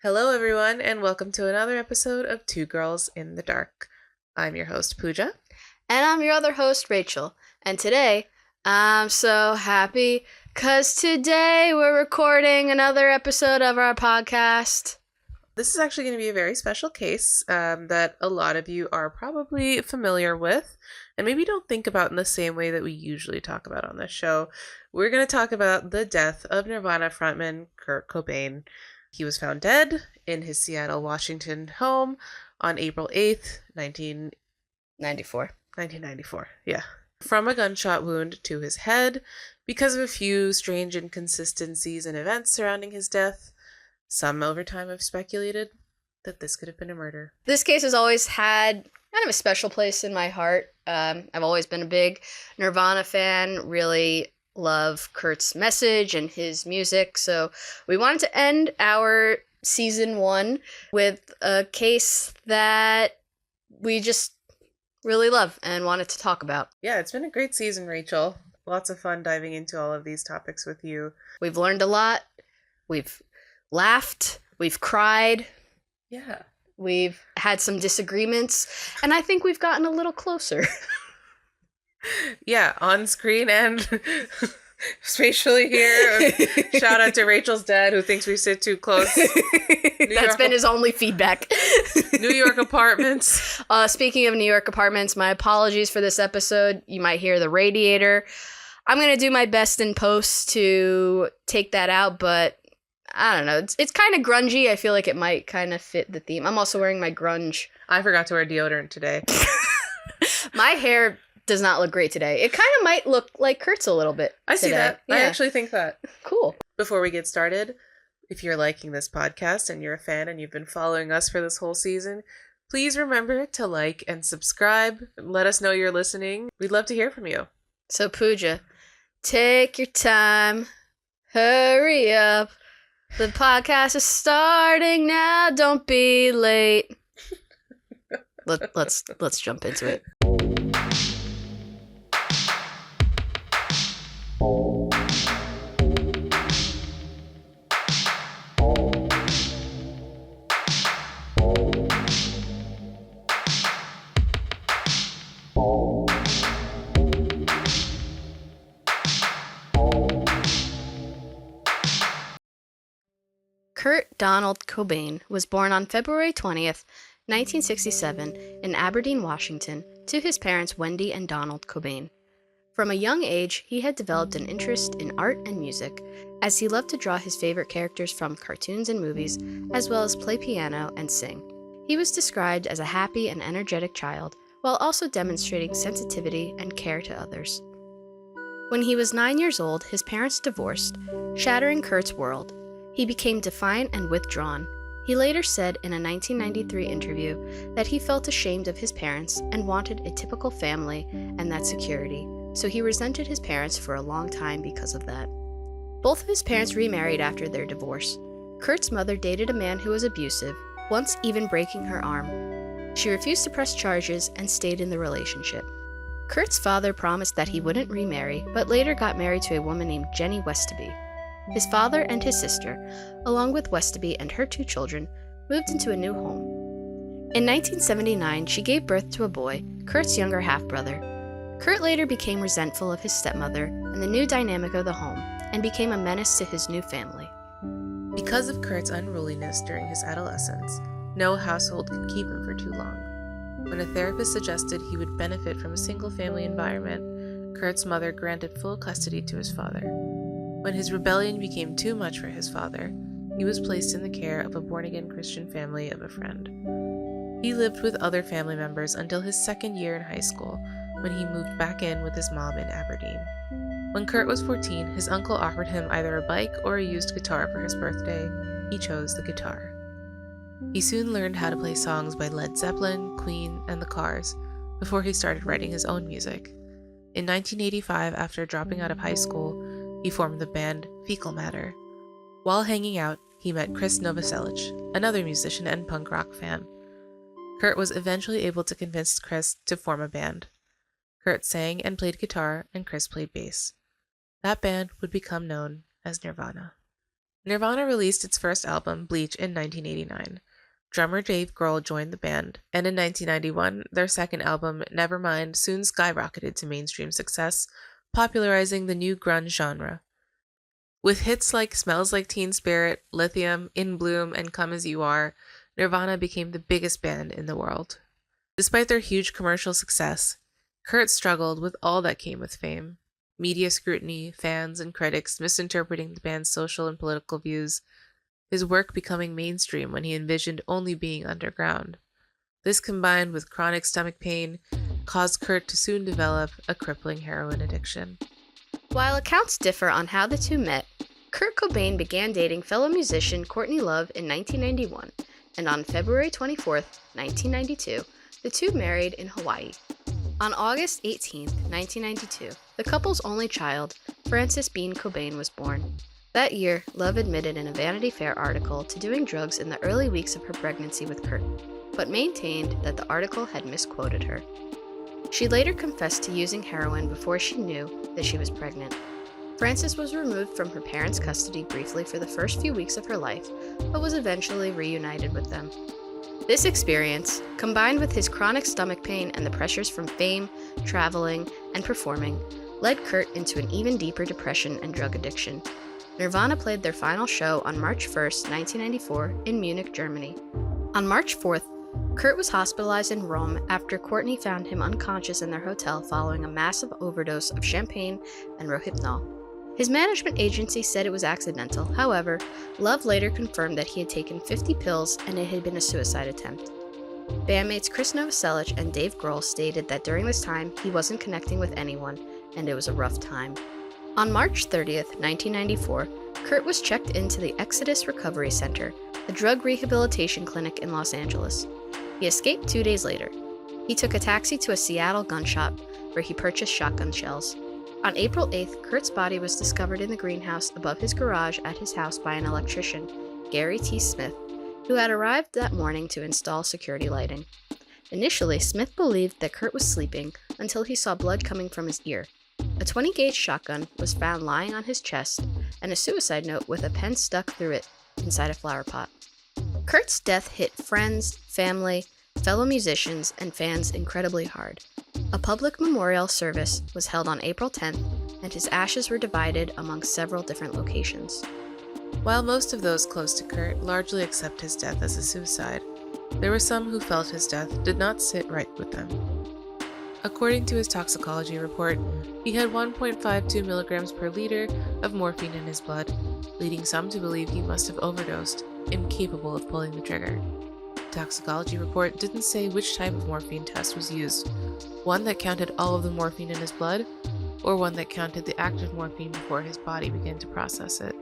Hello, everyone, and welcome to another episode of Two Girls in the Dark. I'm your host, Pooja. And I'm your other host, Rachel. And today, I'm so happy because today we're recording another episode of our podcast. This is actually going to be a very special case that a lot of you are probably familiar with and maybe don't think about in the same way that we usually talk about on this show. We're going to talk about the death of Nirvana frontman Kurt Cobain. He was found dead in his Seattle, Washington home on April 8th, 1994. Yeah. From a gunshot wound to his head because of a few strange inconsistencies and events surrounding his death. Some over time have speculated that this could have been a murder. This case has always had kind of a special place in my heart. I've always been a big Nirvana fan, really love Kurt's message and his music. So we wanted to end our season 1 with a case that we just really love and wanted to talk about. Yeah, it's been a great season, Rachel. Lots of fun diving into all of these topics with you. We've learned a lot. We've laughed. We've cried. Yeah. We've had some disagreements. And I think we've gotten a little closer. Yeah, on screen and spatially here. Shout out to Rachel's dad who thinks we sit too close. That's been his only feedback. New York apartments. Speaking of New York apartments, my apologies for this episode. You might hear the radiator. I'm going to do my best in post to take that out, but I don't know. It's kind of grungy. I feel like it might kind of fit the theme. I'm also wearing my grunge. I forgot to wear deodorant today. My hair does not look great today. It kind of might look like Kurt's a little bit I see today. that. Yeah. I actually think that. Cool. Before we get started, if you're liking this podcast and you're a fan and you've been following us for this whole season, please remember to like and subscribe. Let us know you're listening. We'd love to hear from you. So Pooja, take your time. Hurry up. The podcast is starting now. Don't be late. Let's jump into it. Kurt Donald Cobain was born on February 20th, 1967, in Aberdeen, Washington, to his parents Wendy and Donald Cobain. From a young age, he had developed an interest in art and music, as he loved to draw his favorite characters from cartoons and movies, as well as play piano and sing. He was described as a happy and energetic child, while also demonstrating sensitivity and care to others. When he was 9 years old, his parents divorced, shattering Kurt's world. He became defiant and withdrawn. He later said in a 1993 interview that he felt ashamed of his parents and wanted a typical family and that security, so he resented his parents for a long time because of that. Both of his parents remarried after their divorce. Kurt's mother dated a man who was abusive, once even breaking her arm. She refused to press charges and stayed in the relationship. Kurt's father promised that he wouldn't remarry, but later got married to a woman named Jenny Westaby. His father and his sister, along with Westaby and her 2 children, moved into a new home. In 1979, she gave birth to a boy, Kurt's younger half-brother. Kurt later became resentful of his stepmother and the new dynamic of the home, and became a menace to his new family. Because of Kurt's unruliness during his adolescence, no household could keep him for too long. When a therapist suggested he would benefit from a single-family environment, Kurt's mother granted full custody to his father. When his rebellion became too much for his father, he was placed in the care of a born-again Christian family of a friend. He lived with other family members until his second year in high school, when he moved back in with his mom in Aberdeen. When Kurt was 14, his uncle offered him either a bike or a used guitar for his birthday. He chose the guitar. He soon learned how to play songs by Led Zeppelin, Queen, and The Cars, before he started writing his own music. In 1985, after dropping out of high school, he formed the band Fecal Matter. While hanging out, he met Chris Novoselic, another musician and punk rock fan. Kurt was eventually able to convince Chris to form a band. Kurt sang and played guitar, and Chris played bass. That band would become known as Nirvana. Nirvana released its first album, Bleach, in 1989. Drummer Dave Grohl joined the band, and in 1991, their second album, Nevermind, soon skyrocketed to mainstream success, popularizing the new grunge genre. With hits like Smells Like Teen Spirit, Lithium, In Bloom, and Come As You Are, Nirvana became the biggest band in the world. Despite their huge commercial success, Kurt struggled with all that came with fame. Media scrutiny, fans and critics misinterpreting the band's social and political views, his work becoming mainstream when he envisioned only being underground. This, combined with chronic stomach pain, caused Kurt to soon develop a crippling heroin addiction. While accounts differ on how the two met, Kurt Cobain began dating fellow musician Courtney Love in 1991, and on February 24, 1992, the two married in Hawaii. On August 18, 1992, the couple's only child, Frances Bean Cobain, was born. That year, Love admitted in a Vanity Fair article to doing drugs in the early weeks of her pregnancy with Kurt, but maintained that the article had misquoted her. She later confessed to using heroin before she knew that she was pregnant. Frances was removed from her parents' custody briefly for the first few weeks of her life, but was eventually reunited with them. This experience, combined with his chronic stomach pain and the pressures from fame, traveling, and performing, led Kurt into an even deeper depression and drug addiction. Nirvana played their final show on March 1, 1994, in Munich, Germany. On March 4th, Kurt was hospitalized in Rome after Courtney found him unconscious in their hotel following a massive overdose of champagne and Rohypnol. His management agency said it was accidental. However, Love later confirmed that he had taken 50 pills and it had been a suicide attempt. Bandmates Chris Novoselic and Dave Grohl stated that during this time he wasn't connecting with anyone and it was a rough time. On March 30th, 1994, Kurt was checked into the Exodus Recovery Center, a drug rehabilitation clinic in Los Angeles. He escaped 2 days later. He took a taxi to a Seattle gun shop where he purchased shotgun shells. On April 8th, Kurt's body was discovered in the greenhouse above his garage at his house by an electrician, Gary T. Smith, who had arrived that morning to install security lighting. Initially, Smith believed that Kurt was sleeping until he saw blood coming from his ear. A 20-gauge shotgun was found lying on his chest, and a suicide note with a pen stuck through it inside a flower pot. Kurt's death hit friends, family, fellow musicians, and fans incredibly hard. A public memorial service was held on April 10th, and his ashes were divided among several different locations. While most of those close to Kurt largely accept his death as a suicide, there were some who felt his death did not sit right with them. According to his toxicology report, he had 1.52 milligrams per liter of morphine in his blood, leading some to believe he must have overdosed, incapable of pulling the trigger. The toxicology report didn't say which type of morphine test was used, one that counted all of the morphine in his blood, or one that counted the active morphine before his body began to process it.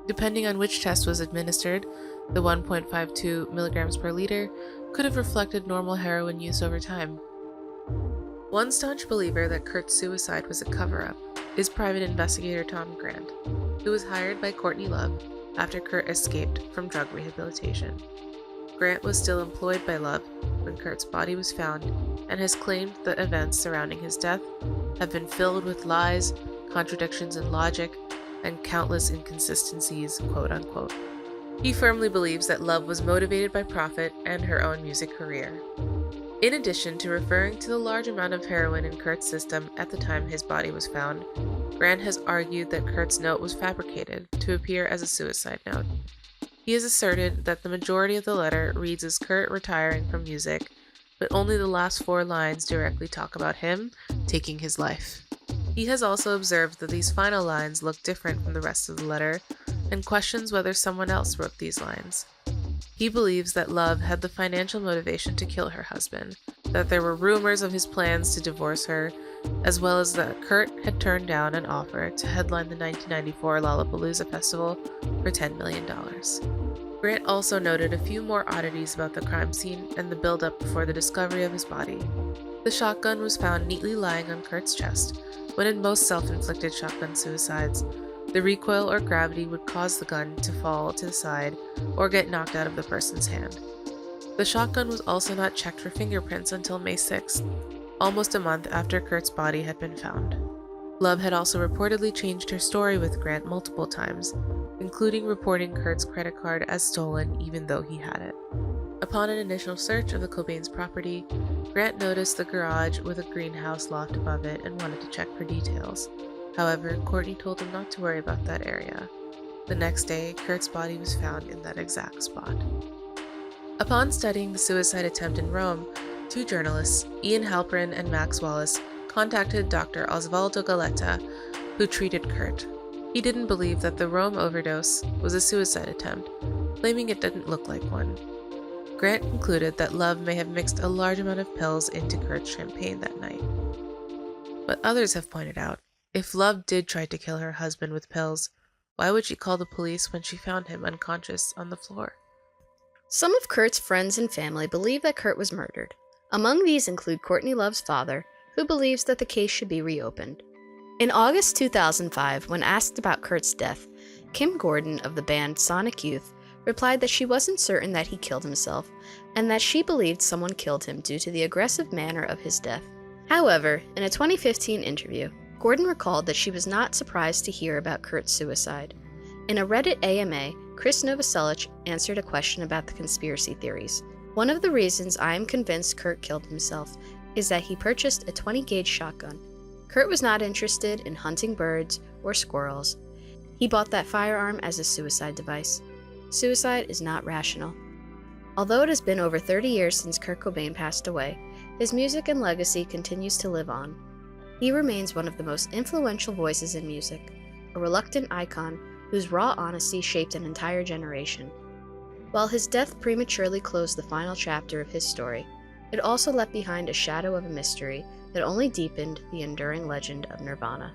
Depending on which test was administered, the 1.52 milligrams per liter could have reflected normal heroin use over time. One staunch believer that Kurt's suicide was a cover-up is private investigator Tom Grant, who was hired by Courtney Love after Kurt escaped from drug rehabilitation. Grant was still employed by Love when Kurt's body was found and has claimed that events surrounding his death have been filled with lies, contradictions in logic, and countless inconsistencies, quote-unquote. He firmly believes that Love was motivated by profit and her own music career. In addition to referring to the large amount of heroin in Kurt's system at the time his body was found, Grant has argued that Kurt's note was fabricated to appear as a suicide note. He has asserted that the majority of the letter reads as Kurt retiring from music, but only the last 4 lines directly talk about him taking his life. He has also observed that these final lines look different from the rest of the letter and questions whether someone else wrote these lines. He believes that Love had the financial motivation to kill her husband, that there were rumors of his plans to divorce her, as well as that Kurt had turned down an offer to headline the 1994 Lollapalooza Festival for $10 million. Grant also noted a few more oddities about the crime scene and the build-up before the discovery of his body. The shotgun was found neatly lying on Kurt's chest, when in most self-inflicted shotgun suicides, the recoil or gravity would cause the gun to fall to the side or get knocked out of the person's hand. The shotgun was also not checked for fingerprints until May 6th, almost a month after Kurt's body had been found. Love had also reportedly changed her story with Grant multiple times, including reporting Kurt's credit card as stolen even though he had it. Upon an initial search of the Cobain's property, Grant noticed the garage with a greenhouse loft above it and wanted to check for details. However, Courtney told him not to worry about that area. The next day, Kurt's body was found in that exact spot. Upon studying the suicide attempt in Rome, two journalists, Ian Halperin and Max Wallace, contacted Dr. Osvaldo Galetta, who treated Kurt. He didn't believe that the Rome overdose was a suicide attempt, claiming it didn't look like one. Grant concluded that Love may have mixed a large amount of pills into Kurt's champagne that night. But others have pointed out, if Love did try to kill her husband with pills, why would she call the police when she found him unconscious on the floor? Some of Kurt's friends and family believe that Kurt was murdered. Among these include Courtney Love's father, who believes that the case should be reopened. In August 2005, when asked about Kurt's death, Kim Gordon of the band Sonic Youth replied that she wasn't certain that he killed himself, and that she believed someone killed him due to the aggressive manner of his death. However, in a 2015 interview, Gordon recalled that she was not surprised to hear about Kurt's suicide. In a Reddit AMA, Chris Novoselic answered a question about the conspiracy theories. One of the reasons I am convinced Kurt killed himself is that he purchased a 20-gauge shotgun. Kurt was not interested in hunting birds or squirrels. He bought that firearm as a suicide device. Suicide is not rational. Although it has been over 30 years since Kurt Cobain passed away, his music and legacy continues to live on. He remains one of the most influential voices in music, a reluctant icon whose raw honesty shaped an entire generation. While his death prematurely closed the final chapter of his story, it also left behind a shadow of a mystery that only deepened the enduring legend of Nirvana.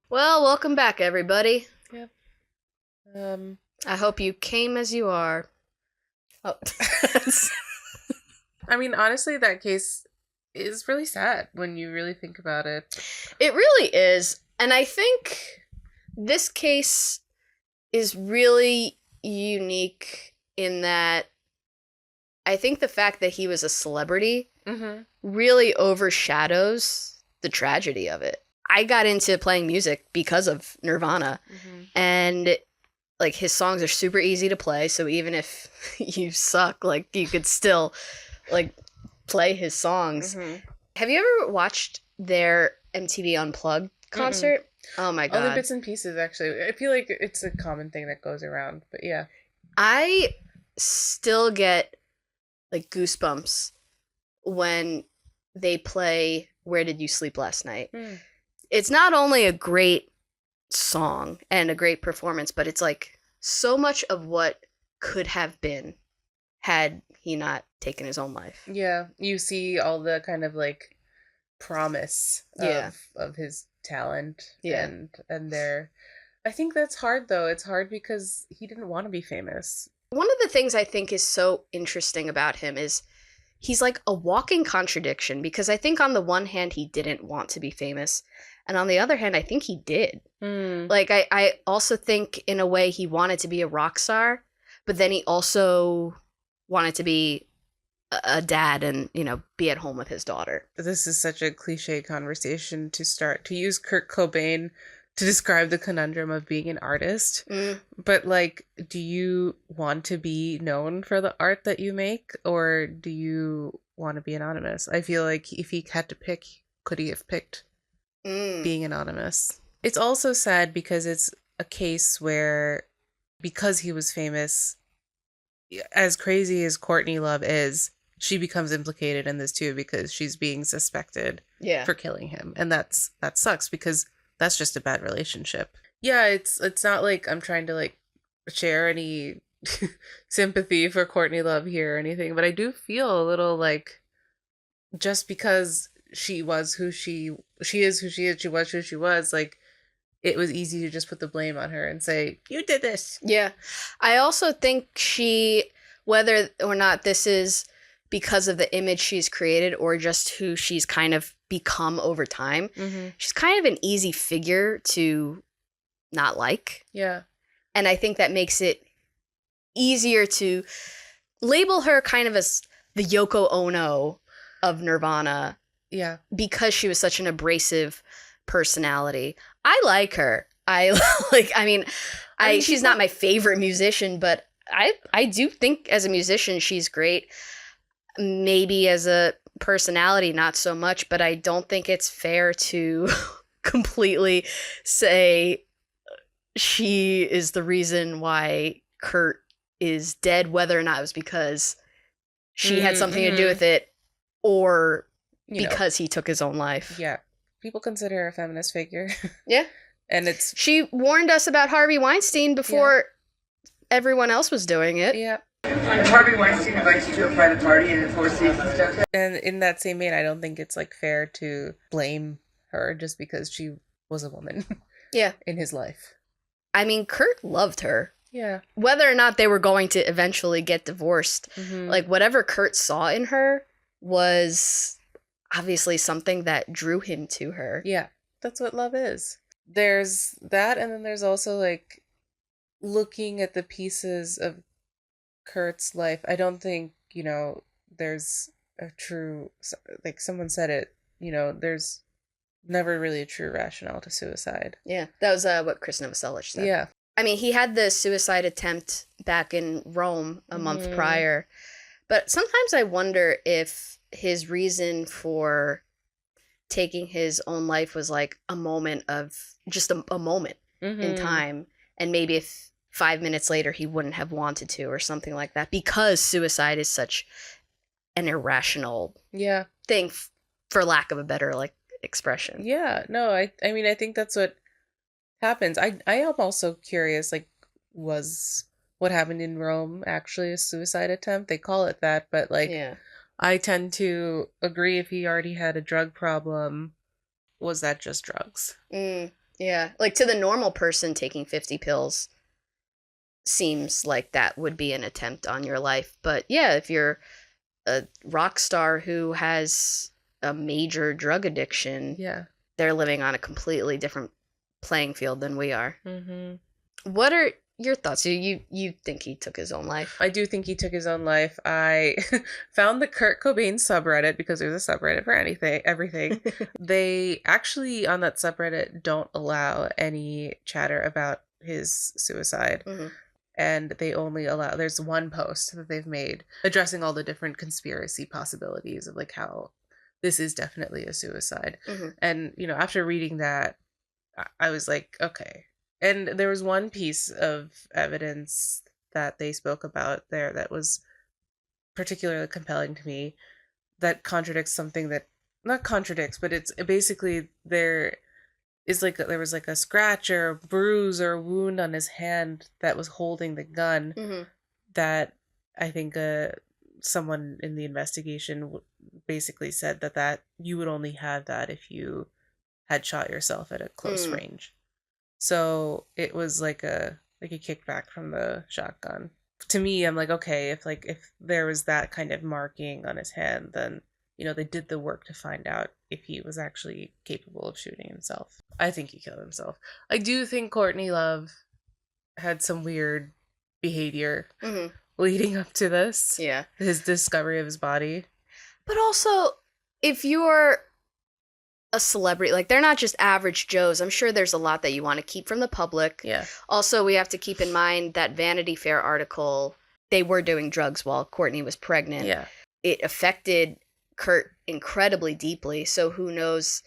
Well, welcome back, everybody. Yep. I hope you came as you are. Oh. I mean, honestly, that case is really sad when you really think about it. It really is. And I think this case is really unique in that I think the fact that he was a celebrity really overshadows the tragedy of it. I got into playing music because of Nirvana, and like his songs are super easy to play, so even if you suck, like you could still like play his songs. Have you ever watched their MTV Unplugged concert? Oh my god. Only bits and pieces, actually. I feel like it's a common thing that goes around, but yeah. I still get like goosebumps when they play Where Did You Sleep Last Night? It's not only a great song and a great performance, but it's like so much of what could have been had he not taken his own life. Yeah, you see all the kind of like promise of his talent and their... I think that's hard, though. It's hard because he didn't want to be famous. One of the things I think is so interesting about him is he's like a walking contradiction, because I think on the one hand he didn't want to be famous, and on the other hand I think he did. Like I also think in a way he wanted to be a rock star, but then he also wanted to be a dad and, you know, be at home with his daughter. This is such a cliche conversation to start, to use Kurt Cobain to describe the conundrum of being an artist. But like, do you want to be known for the art that you make, or do you want to be anonymous? I feel like if he had to pick, could he have picked being anonymous? It's also sad because it's a case where, because he was famous, as crazy as Courtney Love is, she becomes implicated in this too, because she's being suspected for killing him. And that sucks, because that's just a bad relationship. Yeah, it's not like I'm trying to like share any sympathy for Courtney Love here or anything, but I do feel a little like, just because she was who she is, like, it was easy to just put the blame on her and say, you did this. Yeah. I also think she, whether or not this is because of the image she's created or just who she's kind of become over time, she's kind of an easy figure to not like. Yeah. And I think that makes it easier to label her kind of as the Yoko Ono of Nirvana. Yeah. Because she was such an abrasive personality. I like her. She's not my favorite musician, but I do think as a musician she's great. Maybe as a personality, not so much, but I don't think it's fair to completely say she is the reason why Kurt is dead, whether or not it was because she had something to do with it or because he took his own life. Yeah. People consider her a feminist figure. Yeah. And she warned us about Harvey Weinstein before everyone else was doing it. Yeah. Harvey Weinstein invites you to a private party in the Four Seasons downtown. And in that same vein, I don't think it's like fair to blame her just because she was a woman. Yeah. In his life. I mean, Kurt loved her. Yeah. Whether or not they were going to eventually get divorced, like whatever Kurt saw in her was obviously something that drew him to her. Yeah. That's what love is. There's that, and then there's also like looking at the pieces of Kurt's life. I don't think, there's a true, like someone said it, there's never really a true rationale to suicide. Yeah, that was what Chris Novoselic said. Yeah. I mean, he had the suicide attempt back in Rome a month prior, but sometimes I wonder if his reason for taking his own life was like a moment of just a moment in time, and maybe if 5 minutes later he wouldn't have wanted to or something like that, because suicide is such an irrational thing, for lack of a better expression. Yeah, no, I mean, I think that's what happens. I am also curious, like, was what happened in Rome actually a suicide attempt? They call it that, but I tend to agree, if he already had a drug problem, was that just drugs? Yeah, like to the normal person, taking 50 pills seems like that would be an attempt on your life. But yeah, if you're a rock star who has a major drug addiction, they're living on a completely different playing field than we are. What are your thoughts? You think he took his own life? I do think he took his own life. I found the Kurt Cobain subreddit, because there's a subreddit for everything. They actually, on that subreddit, don't allow any chatter about his suicide. And they only allow, there's one post that they've made addressing all the different conspiracy possibilities of like how this is definitely a suicide. And, after reading that, I was like, okay. And there was one piece of evidence that they spoke about there that was particularly compelling to me, that contradicts something that, not contradicts, but it's basically there was like a scratch or a bruise or a wound on his hand that was holding the gun, that I think someone in the investigation basically said that you would only have that if you had shot yourself at a close range. So it was like a kickback from the shotgun. To me, I'm like, okay, if there was that kind of marking on his hand, then they did the work to find out if he was actually capable of shooting himself. I think he killed himself. I do think Courtney Love had some weird behavior leading up to this. Yeah. His discovery of his body. But also, if you're a celebrity, they're not just average Joes. I'm sure there's a lot that you want to keep from the public. Yeah. Also, we have to keep in mind that Vanity Fair article, they were doing drugs while Courtney was pregnant. Yeah. It affected Kurt incredibly deeply. So who knows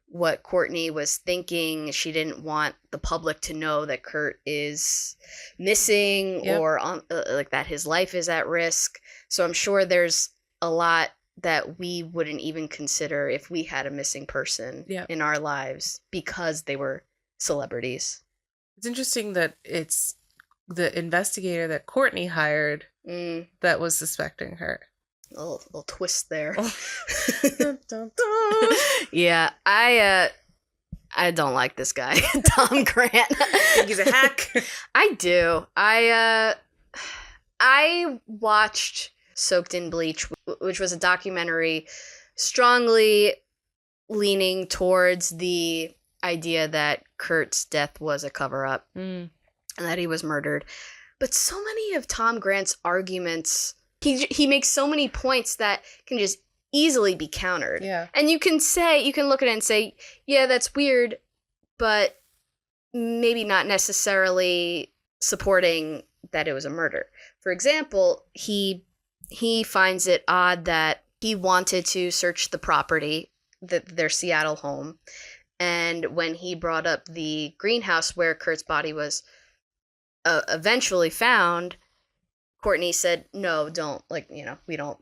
what Courtney was thinking. She didn't want the public to know that Kurt is missing or on, that his life is at risk. So I'm sure there's a lot that we wouldn't even consider if we had a missing person in our lives because they were celebrities. It's interesting that it's the investigator that Courtney hired that was suspecting her. A little twist there. Dun, dun, dun. Yeah, I don't like this guy, Tom Grant. Think he's a hack? I do. I watched Soaked in Bleach, which was a documentary strongly leaning towards the idea that Kurt's death was a cover-up and that he was murdered. But so many of Tom Grant's arguments, he makes so many points that can just easily be countered. Yeah. And you can look at it and say, yeah, that's weird, but maybe not necessarily supporting that it was a murder. For example, he finds it odd that he wanted to search the property, their Seattle home, and when he brought up the greenhouse where Kurt's body was eventually found, Courtney said, no, don't, like, you don't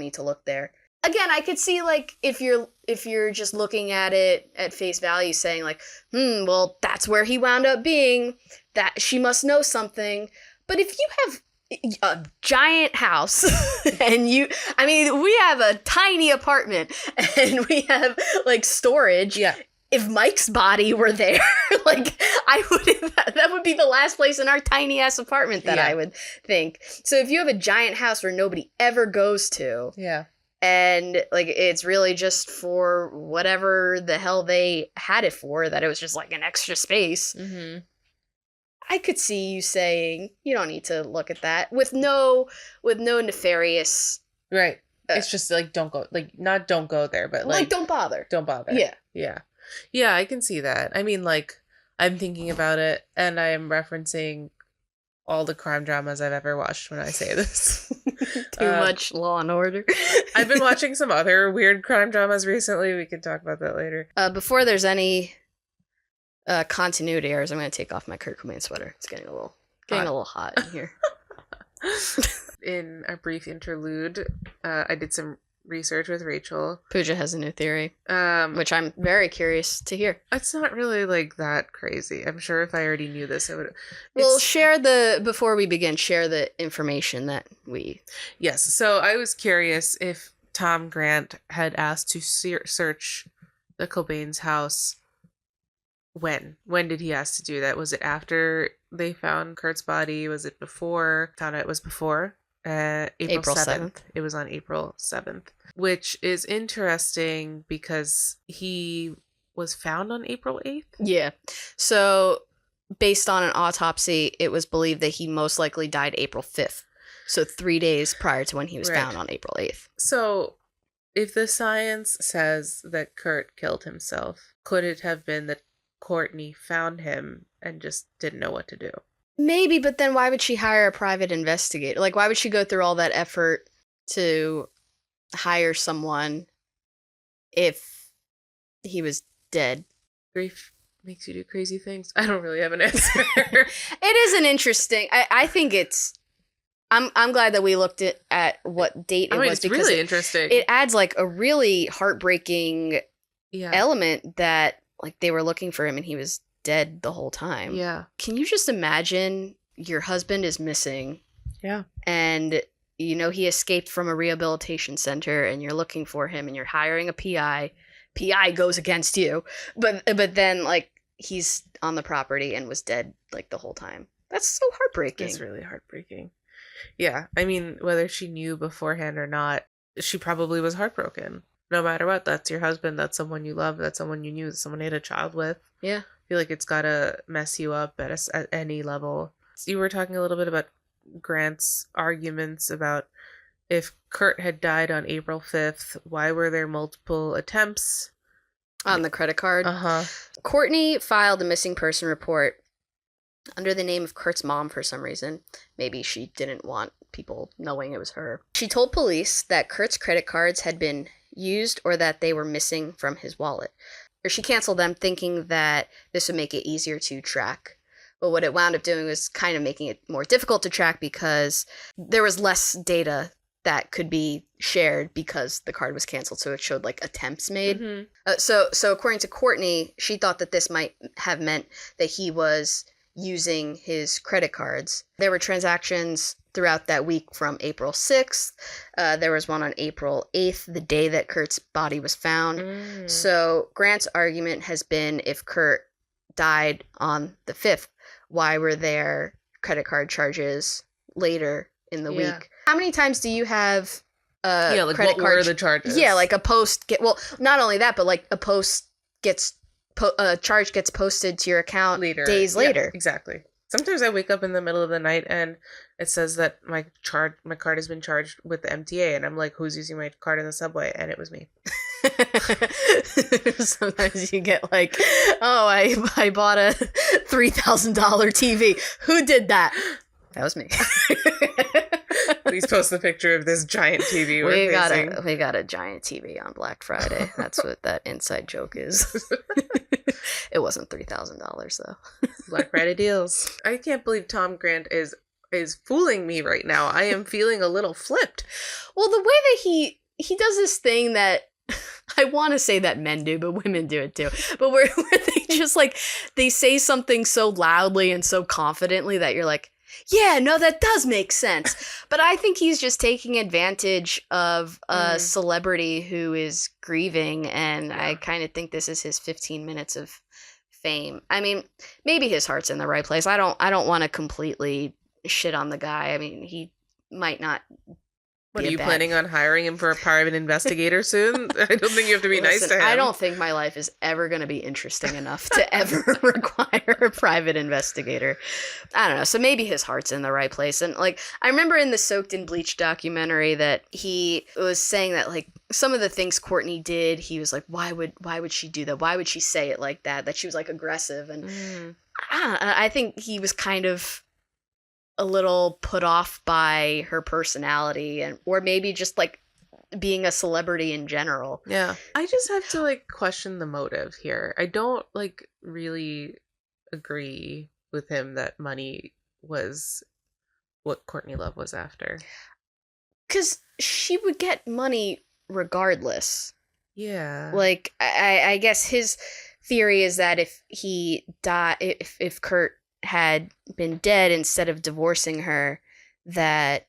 need to look there. Again, I could see, like, if you're just looking at it at face value, saying, like, well, that's where he wound up being, that she must know something. But if you have a giant house and we have a tiny apartment and we have, like, storage. Yeah. If Mike's body were there, like, that would be the last place in our tiny ass apartment that I would think. So if you have a giant house where nobody ever goes to. Yeah. And, like, it's really just for whatever the hell they had it for, that it was just, like, an extra space. Mm-hmm. I could see you saying, you don't need to look at that, with no nefarious... Right. It's just, like, don't go, like, not don't go there, but, like... don't bother. Don't bother. Yeah. Yeah. Yeah, I can see that. I mean, like, I'm thinking about it, and I am referencing all the crime dramas I've ever watched when I say this. Too much Law and Order. I've been watching some other weird crime dramas recently. We can talk about that later. Before there's any continuity errors, I'm going to take off my Kurt Cobain sweater. It's getting a little hot in here. In a brief interlude, I did some research with Rachel. Pooja has a new theory, which I'm very curious to hear. It's not really, like, that crazy. I'm sure if I already knew this, I would... Well, before we begin, share the information that we... Yes, so I was curious if Tom Grant had asked to search the Cobain's house. When did he ask to do that? Was it after they found Kurt's body? Was it before? Found out it was before. April 7th. It was on April 7th, which is interesting because he was found on April 8th. Yeah. So based on an autopsy, it was believed that he most likely died April 5th. So 3 days prior to when he was found on April 8th. So if the science says that Kurt killed himself, could it have been that Courtney found him and just didn't know what to do? Maybe, but then why would she hire a private investigator? Like, why would she go through all that effort to hire someone if he was dead? Grief makes you do crazy things. I don't really have an answer. It is an interesting... I think it's... I'm glad that we looked at what date it was. It's because really interesting. It adds, like, a really heartbreaking element that, like, they were looking for him and he was dead the whole time. Yeah. Can you just imagine your husband is missing? Yeah. And, he escaped from a rehabilitation center and you're looking for him and you're hiring a PI. PI goes against you. But then, like, he's on the property and was dead, like, the whole time. That's so heartbreaking. It's really heartbreaking. Yeah. I mean, whether she knew beforehand or not, she probably was heartbroken. No matter what, that's your husband. That's someone you love. That's someone you knew. That's someone you had a child with. Yeah. I feel like it's gotta mess you up at any level. You were talking a little bit about Grant's arguments about if Kurt had died on April 5th, why were there multiple attempts? On the credit card? Uh-huh. Courtney filed a missing person report under the name of Kurt's mom for some reason. Maybe she didn't want people knowing it was her. She told police that Kurt's credit cards had been used or that they were missing from his wallet. Or she canceled them thinking that this would make it easier to track. But what it wound up doing was kind of making it more difficult to track because there was less data that could be shared because the card was canceled. So it showed, like, attempts made. Mm-hmm. So according to Courtney, she thought that this might have meant that he was using his credit cards. There were transactions throughout that week from April 6th. There was one on April 8th, the day that Kurt's body was found. So Grant's argument has been if Kurt died on the 5th, why were there credit card charges later in the week? How many times do you have like credit what card were the charges? Yeah, like a post not only that, but like a post gets charge gets posted to your account days later. Yeah, exactly. Sometimes I wake up in the middle of the night and it says that my card has been charged with the MTA, and I'm like, who's using my card in the subway? And it was me. Sometimes you get like, oh, I bought a $3,000 TV. Who did that? That was me. Please post the picture of this giant TV we got a giant TV on Black Friday. That's what that inside joke is. It wasn't $3,000 though. Black Friday deals. I can't believe Tom Grant is fooling me right now. I am feeling a little flipped. Well, the way that he does this thing that I want to say that men do, but women do it too. But where they just like, they say something so loudly and so confidently that you're like, yeah, no, that does make sense. But I think he's just taking advantage of a celebrity who is grieving, and I kind of think this is his 15 minutes of fame. I mean, maybe his heart's in the right place. I don't want to completely shit on the guy. I mean, he might not. What, are you planning on hiring him for a private investigator soon? I don't think you have to be nice to him. I don't think my life is ever going to be interesting enough to ever require a private investigator. I don't know. So maybe his heart's in the right place. And like, I remember in the Soaked in Bleach documentary that he was saying that like some of the things Courtney did, he was like, why would she do that? Why would she say it like that? That she was like aggressive. And I think he was kind of a little put off by her personality, and or maybe just like being a celebrity in general. Yeah. I just have to like question the motive here. I don't like really agree with him that money was what Courtney Love was after. 'Cause she would get money regardless. Yeah. Like I guess his theory is that if he if Kurt had been dead instead of divorcing her, that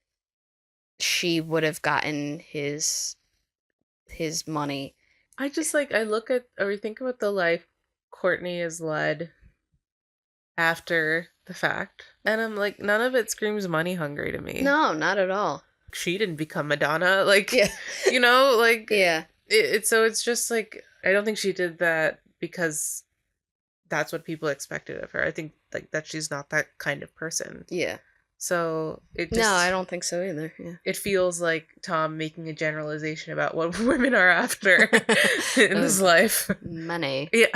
she would have gotten his money. I just like, I look at or think about the life Courtney has led after the fact, and I'm like, none of it screams money hungry to me. No, not at all. She didn't become Madonna, like, yeah. You know, like, yeah. So it's just like, I don't think she did that because that's what people expected of her. I think like that she's not that kind of person. Yeah. So it just, no, I don't think so either. Yeah. It feels like Tom making a generalization about what women are after in this life. Money. Yeah.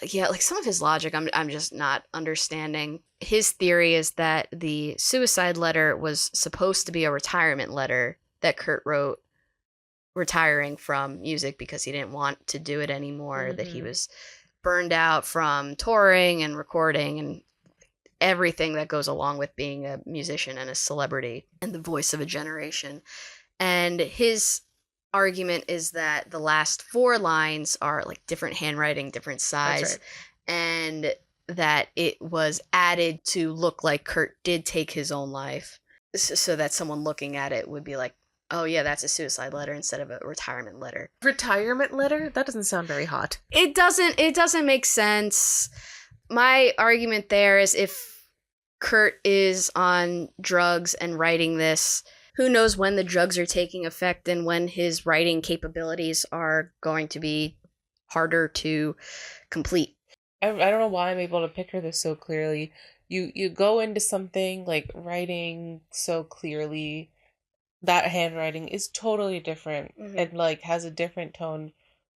Yeah, like some of his logic I'm just not understanding. His theory is that the suicide letter was supposed to be a retirement letter that Kurt wrote, retiring from music because he didn't want to do it anymore, that he was burned out from touring and recording and everything that goes along with being a musician and a celebrity and the voice of a generation. And his argument is that the last 4 lines are like different handwriting, different size, That's right. and that it was added to look like Kurt did take his own life, so that someone looking at it would be like, oh yeah, that's a suicide letter instead of a retirement letter. Retirement letter? That doesn't sound very hot. It doesn't make sense. My argument there is if Kurt is on drugs and writing this, who knows when the drugs are taking effect and when his writing capabilities are going to be harder to complete. I don't know why I'm able to picture this so clearly. You go into something like writing so clearly, that handwriting is totally different and like has a different tone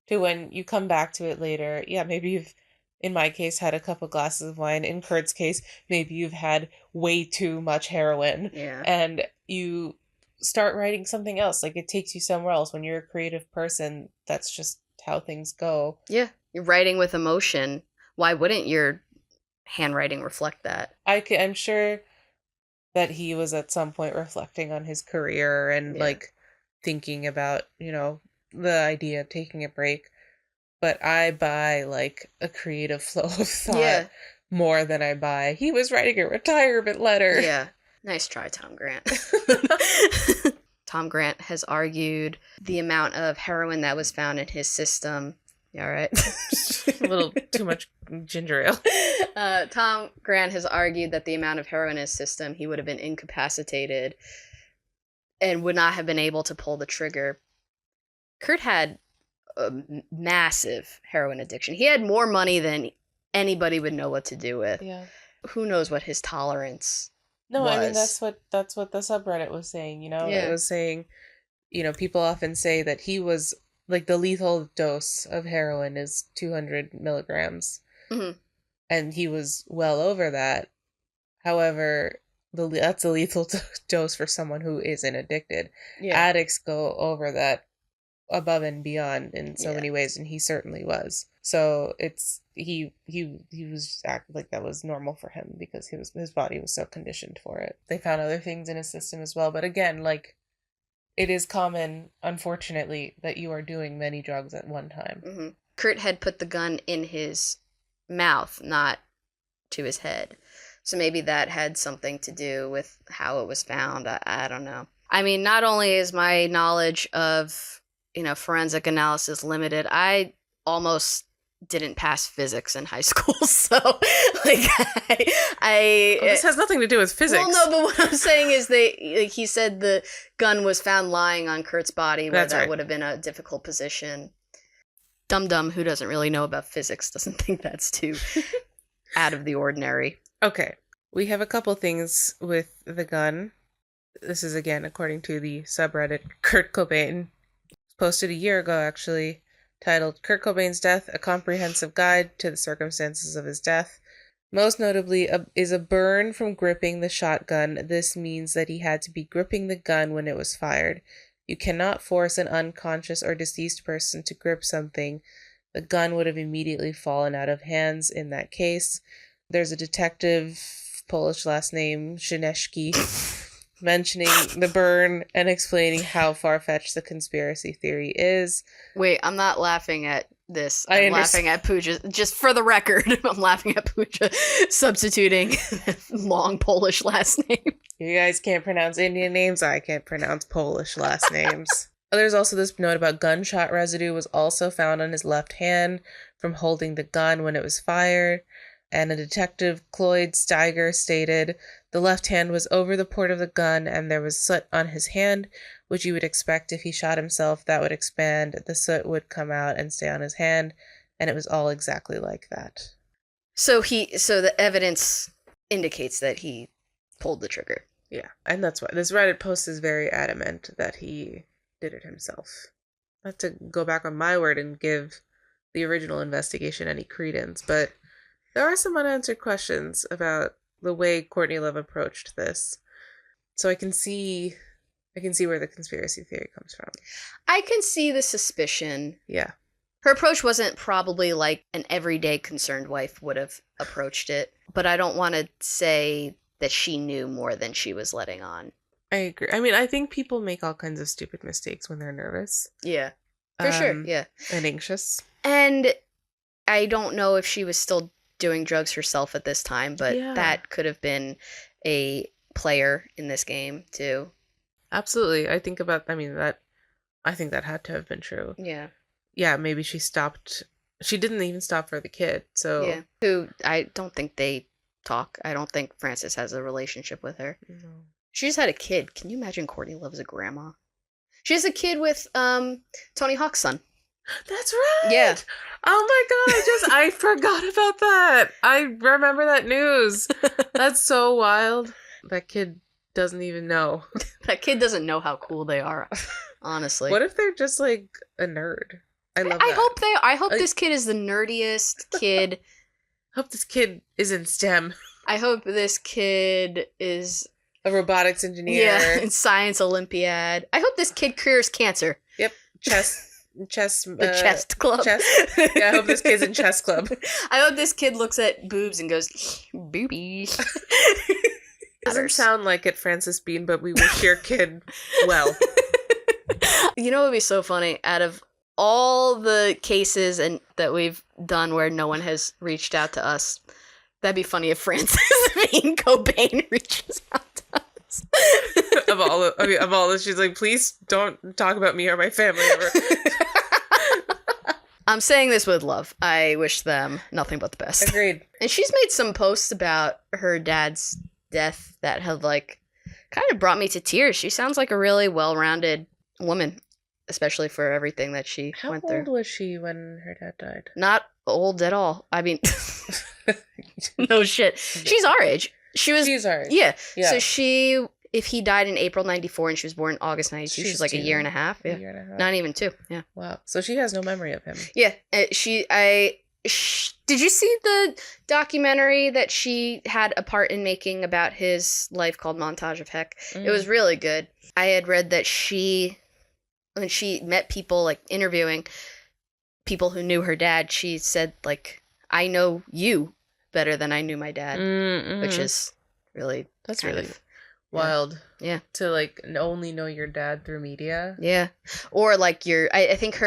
to when you come back to it later. Yeah, maybe you've, in my case, had a couple glasses of wine. In Kurt's case, maybe you've had way too much heroin. Yeah. And you start writing something else. Like, it takes you somewhere else. When you're a creative person, that's just how things go. Yeah. You're writing with emotion. Why wouldn't your handwriting reflect that? I'm sure that he was at some point reflecting on his career and like thinking about, you know, the idea of taking a break. But I buy like a creative flow of thought more than I buy he was writing a retirement letter. Yeah. Nice try, Tom Grant. Tom Grant has argued the amount of heroin that was found in his system. You all right? A little too much ginger ale. Tom Grant has argued that the amount of heroin in his system, he would have been incapacitated and would not have been able to pull the trigger. Kurt had a massive heroin addiction. He had more money than anybody would know what to do with. Yeah. who knows what his tolerance No, was. I mean, that's what the subreddit was saying, you know? Yeah. It was saying, people often say that he was, like, the lethal dose of heroin is 200 milligrams. Mhm. And he was well over that. However, that's a lethal dose for someone who isn't addicted. Yeah. Addicts go over that above and beyond in so Yeah. many ways, and he certainly was. So he was acting like that was normal for him because his body was so conditioned for it. They found other things in his system as well, but again, like, it is common, unfortunately, that you are doing many drugs at one time. Mm-hmm. Kurt had put the gun in his mouth, not to his head. So maybe that had something to do with how it was found. I don't know. I mean, not only is my knowledge of, forensic analysis limited, I almost didn't pass physics in high school. So, like, this has nothing to do with physics. Well, no, but what I'm saying is he said the gun was found lying on Kurt's body, where that would have been a difficult position. Dum-dum, who doesn't really know about physics, doesn't think that's too out of the ordinary. Okay. We have a couple things with the gun. This is, again, according to the subreddit Kurt Cobain. Posted a year ago, actually, titled Kurt Cobain's Death, A Comprehensive Guide to the Circumstances of His Death. Most notably is a burn from gripping the shotgun. This means that he had to be gripping the gun when it was fired. You cannot force an unconscious or deceased person to grip something. The gun would have immediately fallen out of hands in that case. There's a detective, Polish last name, Szyneski, mentioning the burn and explaining how far-fetched the conspiracy theory is. Wait, I'm not laughing at this. I'm laughing at Pooja. Just for the record, I'm laughing at Pooja substituting long Polish last name. You guys can't pronounce Indian names. I can't pronounce Polish last names. There's also this note about gunshot residue was also found on his left hand from holding the gun when it was fired. And a detective, Cloyd Steiger, stated the left hand was over the port of the gun and there was soot on his hand, which you would expect if he shot himself. That would expand, the soot would come out and stay on his hand, and it was all exactly like that. So the evidence indicates that he pulled the trigger. Yeah, and that's why this Reddit post is very adamant that he did it himself. Not to go back on my word and give the original investigation any credence, but there are some unanswered questions about the way Courtney Love approached this. So I can see where the conspiracy theory comes from. I can see the suspicion. Yeah. Her approach wasn't probably like an everyday concerned wife would have approached it, but I don't want to say that she knew more than she was letting on. I agree. I mean, I think people make all kinds of stupid mistakes when they're nervous. Yeah. For sure, yeah. And anxious. And I don't know if she was still doing drugs herself at this time, but that could have been a player in this game too. Absolutely. I think that had to have been true. Yeah. Yeah, maybe she stopped. She didn't even stop for the kid. So yeah. Who I don't think they talk. I don't think Francis has a relationship with her. No. She just had a kid. Can you imagine Courtney Love as a grandma? She has a kid with Tony Hawk's son. That's right. Yeah. Oh my god, I forgot about that. I remember that news. That's so wild. That kid doesn't even know. That kid doesn't know how cool they are, honestly. What if they're just like a nerd? I hope this kid is the nerdiest kid. I hope this kid is in STEM. I hope this kid is a robotics engineer. Yeah, in science Olympiad. I hope this kid cures cancer. Yep. The chest club. Yeah, I hope this kid's in chess club. I hope this kid looks at boobs and goes, boobies. Doesn't sound like it, Francis Bean, but we wish your kid well. You know what would be so funny? Out of all the cases that we've done where no one has reached out to us, that'd be funny if Francis Bean Cobain reaches out to us. of all this, she's like, please don't talk about me or my family ever. I'm saying this with love. I wish them nothing but the best. Agreed. And she's made some posts about her dad's death that have kind of brought me to tears. She sounds like a really well-rounded woman, especially for everything that she went through. How old was she when her dad died? Not old at all. I mean, no shit. She's our age. She's our age. Yeah. So if he died in April 94 and she was born in August 92, she's like 2. A year and a half. Yeah. Not even 2. Yeah. Wow. So she has no memory of him. Yeah. Did you see the documentary that she had a part in making about his life called Montage of Heck? It was really good. I had read that when she met people, like interviewing people who knew her dad, she said, like, I know you better than I knew my dad, which is really, that's really wild. Yeah. To like only know your dad through media. Yeah. Or like I think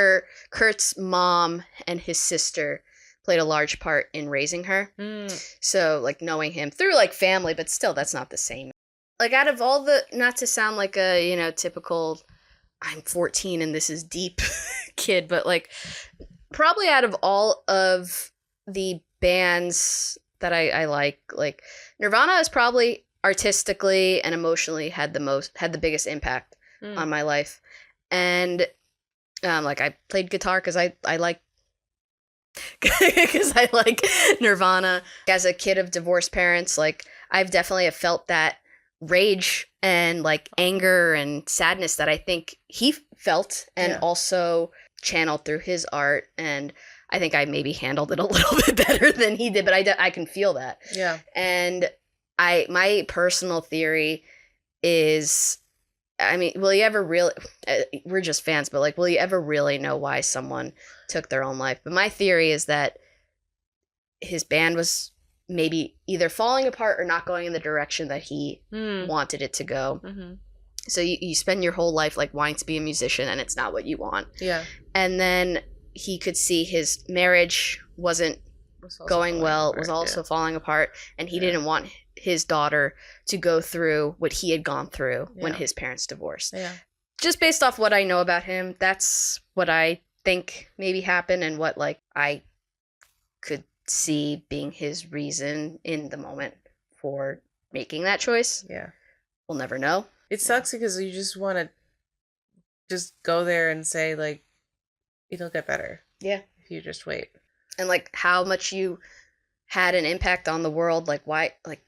Kurt's mom and his sister played a large part in raising her. So like knowing him through like family, but still that's not the same. Like out of all not to sound like a, typical I'm 14 and this is deep kid, but like probably out of all of the bands that I like Nirvana is probably artistically and emotionally had the biggest impact on my life. And like I played guitar because I like Nirvana. As a kid of divorced parents, like I've definitely have felt that rage and like anger and sadness that I think he felt and also channeled through his art. And I think I maybe handled it a little bit better than he did, but I can feel that. Yeah. And my personal theory is, I mean, will you ever really, we're just fans, but like, will you ever really know why someone took their own life? But my theory is that his band was maybe either falling apart or not going in the direction that he wanted it to go. Mm-hmm. So you spend your whole life like wanting to be a musician and it's not what you want. Yeah. And then he could see his marriage wasn't going well, was also falling apart, and he didn't want his daughter to go through what he had gone through when his parents divorced. Yeah. Just based off what I know about him, that's what I think maybe happened and what like I could see being his reason in the moment for making that choice. Yeah. We'll never know. It sucks because you just want to just go there and say like, it'll get better. Yeah. If you just wait. And like how much you had an impact on the world, like why, like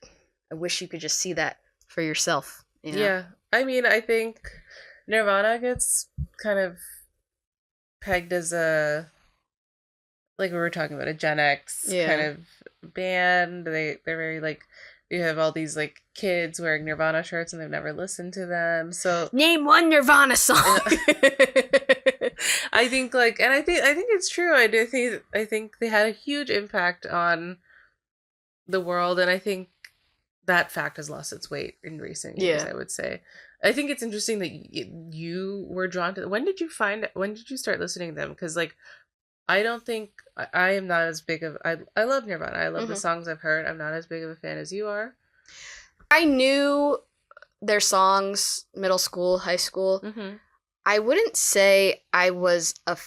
I wish you could just see that for yourself. You know? Yeah. I mean, I think Nirvana gets kind of pegged as a, like we were talking about, a Gen X kind of band. They're very like, you have all these like kids wearing Nirvana shirts and they've never listened to them. So name one Nirvana song. I think like, and I think it's true. I think they had a huge impact on the world, and I think that fact has lost its weight in recent years. I would say. I think it's interesting that you were drawn to. When did you start listening to them? Because like, I don't think I am not as big of. I love Nirvana. I love the songs I've heard. I'm not as big of a fan as you are. I knew their songs middle school, high school. Mm-hmm. I wouldn't say I was a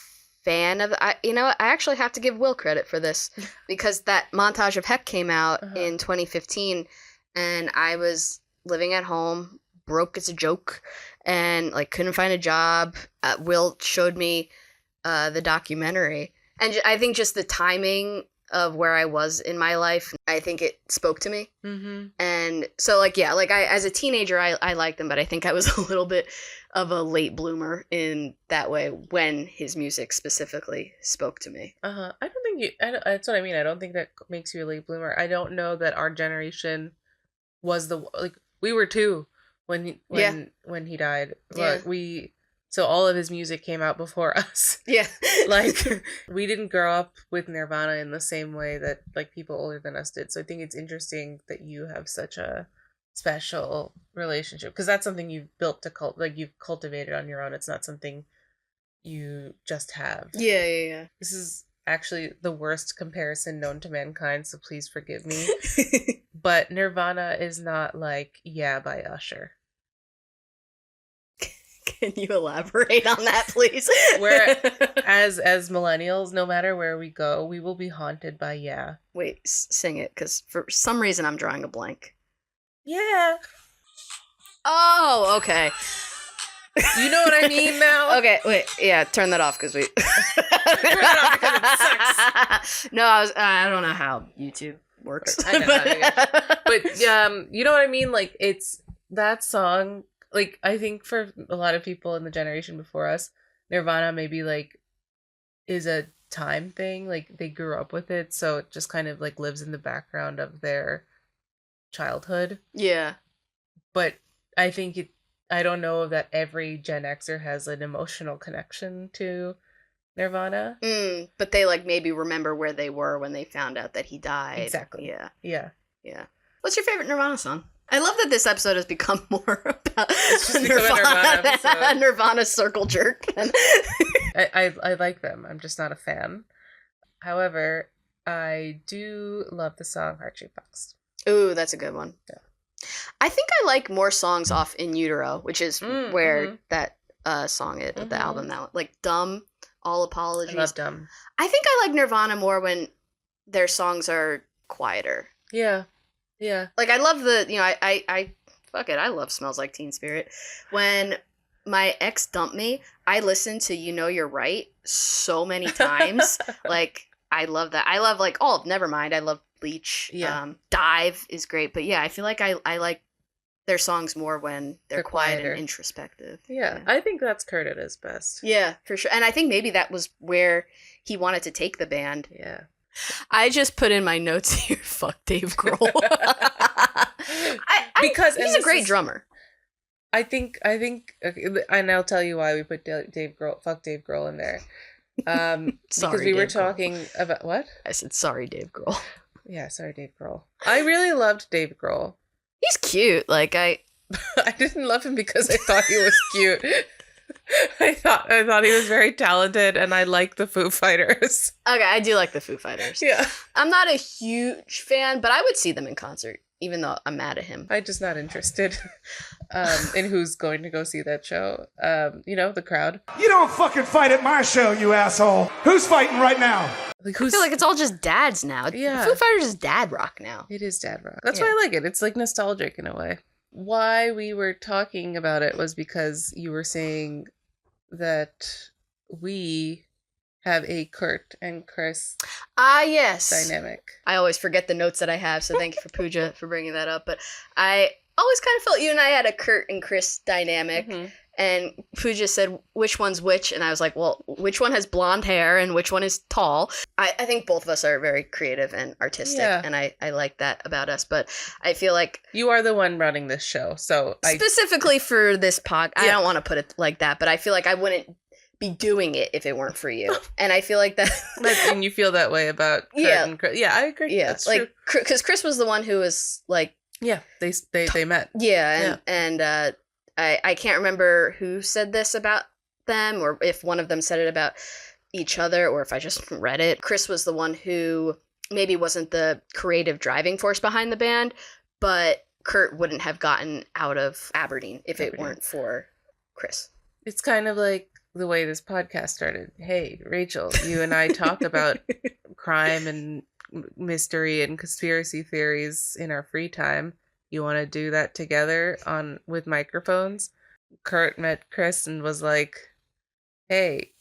fan of. I actually have to give Will credit for this because that Montage of Heck came out in 2015, and I was living at home, broke as a joke, and like couldn't find a job. Will showed me the documentary, and I think just the timing of where I was in my life, I think it spoke to me. Mm-hmm. And so like I as a teenager I liked them, but I think I was a little bit of a late bloomer in that way when his music specifically spoke to me. I don't think that's what I mean. I don't think that makes you a late bloomer. I don't know that our generation was we were two when he died. Yeah. So all of his music came out before us. Yeah. Like, we didn't grow up with Nirvana in the same way that, like, people older than us did. So I think it's interesting that you have such a special relationship. Because that's something you've built you've cultivated on your own. It's not something you just have. Yeah. This is actually the worst comparison known to mankind, so please forgive me. But Nirvana is not like Yeah by Usher. Can you elaborate on that, please? Where, as millennials, no matter where we go, we will be haunted by Yeah. Wait, sing it, because for some reason I'm drawing a blank. Yeah. Oh, okay. You know what I mean now? Okay, wait. Yeah, turn that off because we. Turn that off because it sucks. No, I don't know how YouTube works. I know. But you know what I mean? Like, it's that song. Like, I think for a lot of people in the generation before us, Nirvana maybe like is a time thing. Like, they grew up with it, so it just kind of like lives in the background of their childhood. Yeah. But I think I don't know that every Gen Xer has an emotional connection to Nirvana. But they like maybe remember where they were when they found out that he died. Exactly. Yeah. What's your favorite Nirvana song? I love that this episode has become more about Nirvana, Nirvana circle jerk. I like them. I'm just not a fan. However, I do love the song Heart Shaped Box. Ooh, that's a good one. Yeah. I think I like more songs off In Utero, which is where that song is, the album now. Like Dumb, All Apologies. I love Dumb. I think I like Nirvana more when their songs are quieter. Yeah. Like I love I fuck it, I love Smells Like Teen Spirit. When my ex dumped me, I listened to You Know You're Right so many times. Like I love that. I love like Nevermind. I love Bleach. Yeah. Dive is great, but yeah, I feel like I like their songs more when they're quiet and introspective. Yeah, I think that's Kurt at his best. Yeah, for sure. And I think maybe that was where he wanted to take the band. Yeah. I just put in my notes here, fuck Dave Grohl. Because he's a great drummer. I think, okay, and I'll tell you why we put Dave Grohl in there. Because we were talking about what? I said, sorry, Dave Grohl. Yeah, sorry, Dave Grohl. I really loved Dave Grohl. He's cute. Like I didn't love him because I thought he was cute. I thought he was very talented, and I like the Foo Fighters. Okay, I do like the Foo Fighters. Yeah. I'm not a huge fan, but I would see them in concert, even though I'm mad at him. I'm just not interested in who's going to go see that show. The crowd. You don't fucking fight at my show, you asshole. Who's fighting right now? I feel like it's all just dads now. Yeah. Foo Fighters is dad rock now. It is dad rock. That's why I like it. It's like nostalgic in a way. Why we were talking about it was because you were saying that we have a Kurt and Chris yes. dynamic. I always forget the notes that I have, so thank you for Pooja for bringing that up. But I always kind of felt you and I had a Kurt and Chris dynamic. Mm-hmm. And Pooja said, which one's which? And I was like, well, which one has blonde hair and which one is tall? I think both of us are very creative and artistic, and I like that about us. But I feel like... You are the one running this show, so... Specifically for this pod, I don't want to put it like that, but I feel like I wouldn't be doing it if it weren't for you. And I feel like that... And you feel that way about Kurt and Chris. Yeah, I agree. Yeah, that's like, because Chris was the one who was like... Yeah, they met. Yeah, and I can't remember who said this about them, or if one of them said it about each other, or if I just read it. Chris was the one who maybe wasn't the creative driving force behind the band, but Kurt wouldn't have gotten out of Aberdeen if it weren't for Chris. It's kind of like the way this podcast started. Hey, Rachel, you and I talk about crime and mystery and conspiracy theories in our free time. You want to do that together with microphones? Kurt met Chris and was like, hey,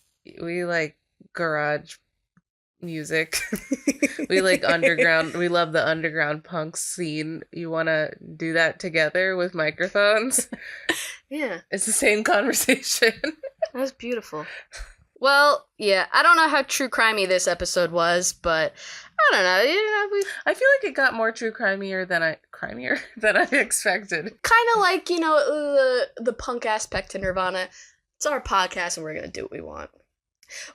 we like garage music. We like underground. We love the underground punk scene. You want to do that together with microphones? Yeah. It's the same conversation. That was beautiful. Well, yeah, I don't know how true crimey this episode was, but I don't know. I feel like it got more true crimier than I expected. Kind of like, the punk aspect to Nirvana. It's our podcast and we're going to do what we want.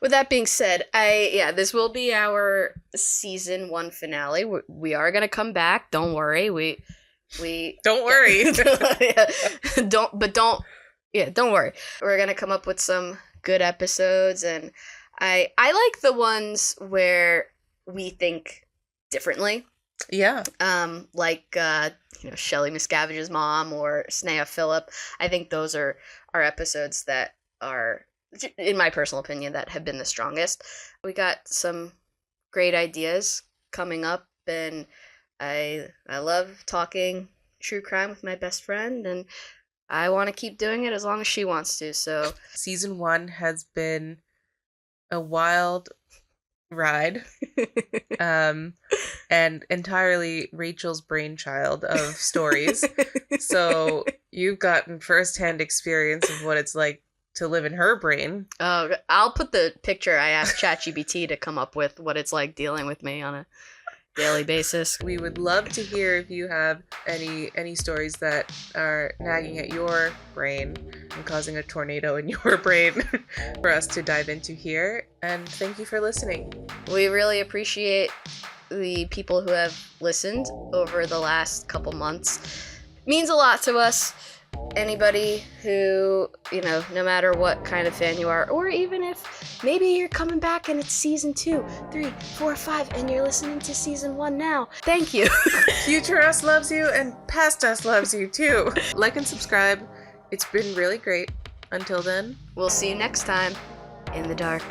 With that being said, this will be our season 1 finale. We are going to come back. Don't worry. We don't worry. Don't worry. We're going to come up with some good episodes, and I like the ones where we think differently. Yeah. Like Shelley Miscavige's mom or Snea Phillip. I think those are episodes that are, in my personal opinion, that have been the strongest. We got some great ideas coming up, and I love talking true crime with my best friend, and I want to keep doing it as long as she wants to, so. Season 1 has been a wild ride, and entirely Rachel's brainchild of stories. So you've gotten firsthand experience of what it's like to live in her brain. Oh, I'll put the picture I asked ChatGPT to come up with what it's like dealing with me on a daily basis. We would love to hear if you have any stories that are nagging at your brain and causing a tornado in your brain for us to dive into here. And thank you for listening. We really appreciate the people who have listened over the last couple months. It means a lot to us. Anybody who, no matter what kind of fan you are, or even if maybe you're coming back and it's season 2, 3, 4, 5, and you're listening to season 1 now, thank you. Future us loves you, and past us loves you too. Like and subscribe. It's been really great. Until then, we'll see you next time in the dark.